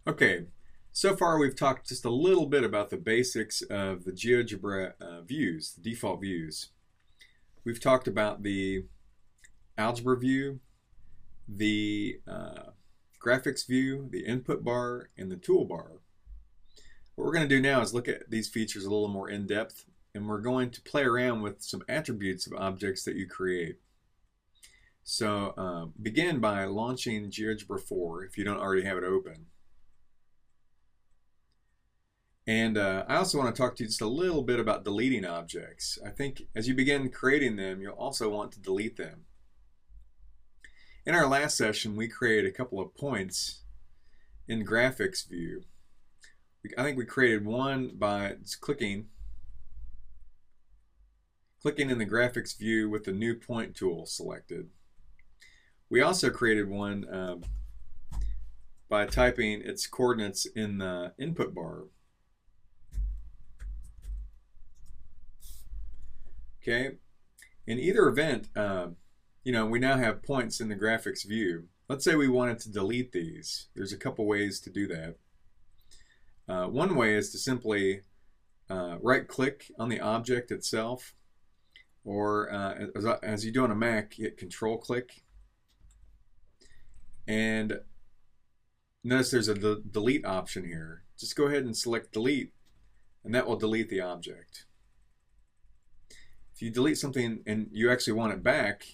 Okay, so far we've talked just a little bit about the basics of the GeoGebra views, the default views. We've talked about the algebra view, the graphics view, the input bar, and the toolbar. What we're going to do now is look at these features a little more in depth, and we're going to play around with some attributes of objects that you create. So begin by launching GeoGebra 4 if you don't already have it open. And I also want to talk to you just a little bit about deleting objects. I think as you begin creating them, you'll also want to delete them. In our last session, we created a couple of points in graphics view. I think we created one by just clicking in the graphics view with the new point tool selected. We also created one by typing its coordinates in the input bar. Okay, in either event, we now have points in the graphics view. Let's say we wanted to delete these. There's a couple ways to do that. One way is to simply right-click on the object itself, or as you do on a Mac, hit Control-click. And notice there's a delete option here. Just go ahead and select delete, and that will delete the object. If you delete something and you actually want it back,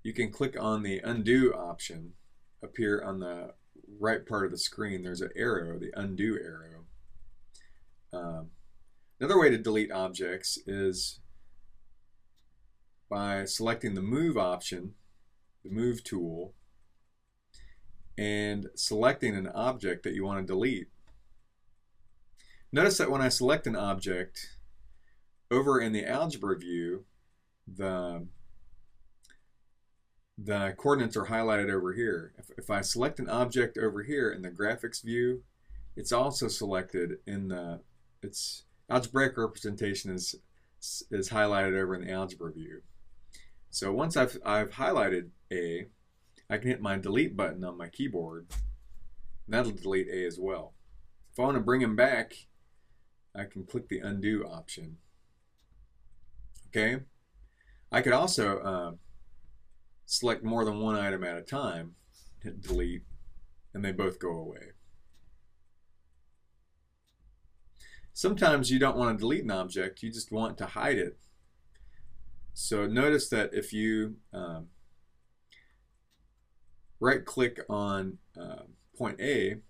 you can click on the undo option up here on the right part of the screen. There's an arrow, the undo arrow. Another way to delete objects is by selecting the move option, the move tool, and selecting an object that you want to delete. Notice that when I select an object, over in the algebra view, the coordinates are highlighted over here. If I select an object over here in the graphics view, it's also selected in its algebraic representation is highlighted over in the algebra view. So once I've highlighted A, I can hit my delete button on my keyboard, and that'll delete A as well. If I want to bring them back, I can click the undo option. Okay, I could also select more than one item at a time, hit delete, and they both go away. Sometimes you don't want to delete an object, you just want to hide it. So notice that if you right-click on point A,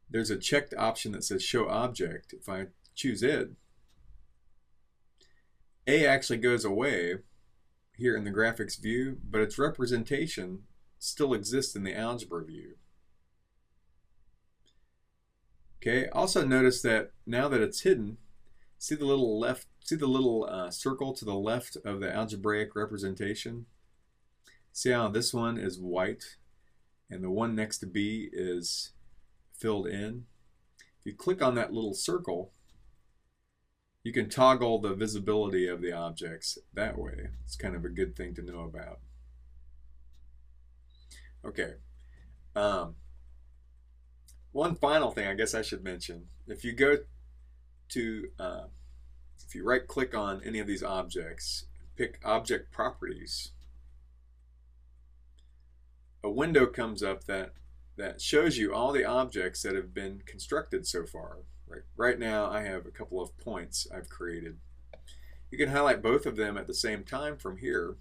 there's a checked option that says Show Object. If I choose it, A actually goes away here in the graphics view, but its representation still exists in the algebra view. Okay, also notice that now that it's hidden, see the little circle to the left of the algebraic representation? See how this one is white and the one next to B is filled in? If you click on that little circle, you can toggle the visibility of the objects that way. It's kind of a good thing to know about. Okay. One final thing I guess I should mention. If you go to, if you right click on any of these objects, pick Object Properties, a window comes up that shows you all the objects that have been constructed so far. Right now I have a couple of points I've created. You can highlight both of them at the same time from here,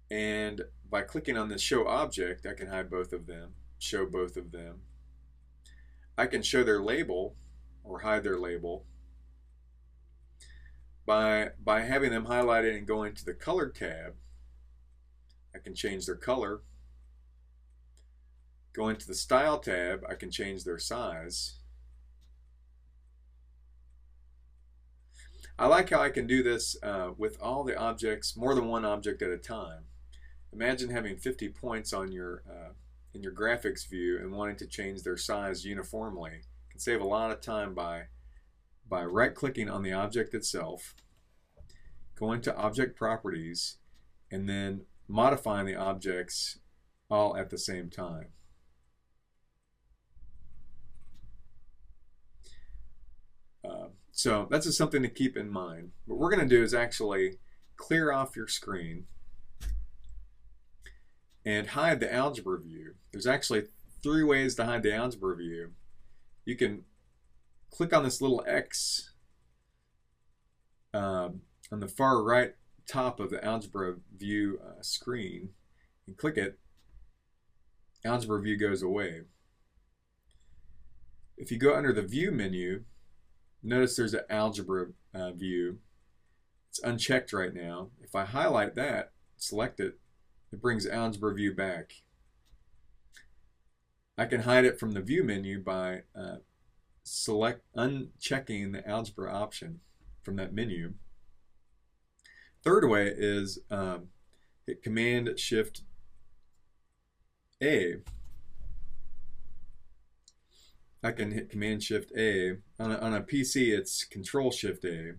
and by clicking on this Show Object, I can hide both of them, show both of them. I can show their label or hide their label by having them highlighted and going to the Color tab. I can change their color. Going to the Style tab, I can change their size. I like how I can do this with all the objects, more than one object at a time. Imagine having 50 points on your in your graphics view and wanting to change their size uniformly. You can save a lot of time by right-clicking on the object itself, going to Object Properties, and then modifying the objects all at the same time. So that's just something to keep in mind. What we're going to do is actually clear off your screen and hide the algebra view. There's actually 3 ways to hide the algebra view. You can click on this little X on the far right top of the algebra view screen and click it. Algebra view goes away. If you go under the view menu, notice there's an algebra view. It's unchecked right now. If I highlight that, select it, it brings algebra view back. I can hide it from the view menu by unchecking the algebra option from that menu. Third way is hit Command Shift A. I can hit Command Shift A. On a PC, it's Control Shift A.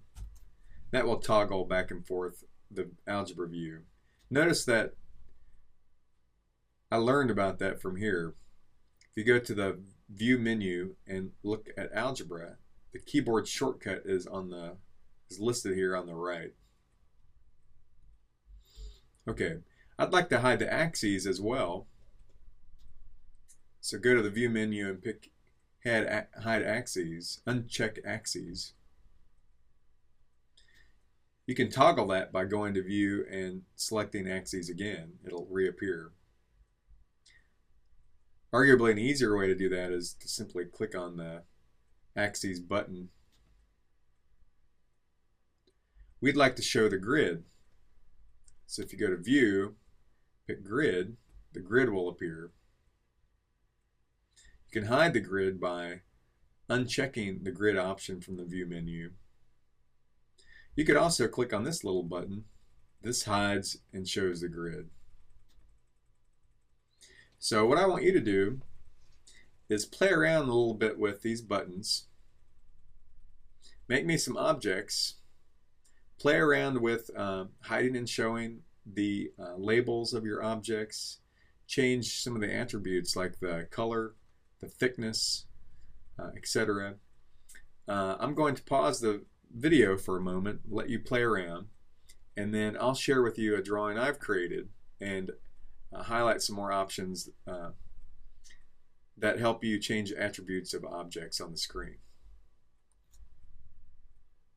That will toggle back and forth the algebra view. Notice that I learned about that from here. If you go to the View menu and look at algebra, the keyboard shortcut is listed here on the right. Okay, I'd like to hide the axes as well. So go to the View menu and pick Hide Axes, uncheck Axes. You can toggle that by going to View and selecting Axes again. It'll reappear. Arguably an easier way to do that is to simply click on the Axes button. We'd like to show the grid. So if you go to View, pick Grid, the grid will appear. You can hide the grid by unchecking the grid option from the View menu. You could also click on this little button. This hides and shows the grid. So what I want you to do is play around a little bit with these buttons. Make me some objects. Play around with hiding and showing the labels of your objects. Change some of the attributes like the color, the thickness, etc. I'm going to pause the video for a moment, let you play around, and then I'll share with you a drawing I've created and highlight some more options that help you change attributes of objects on the screen.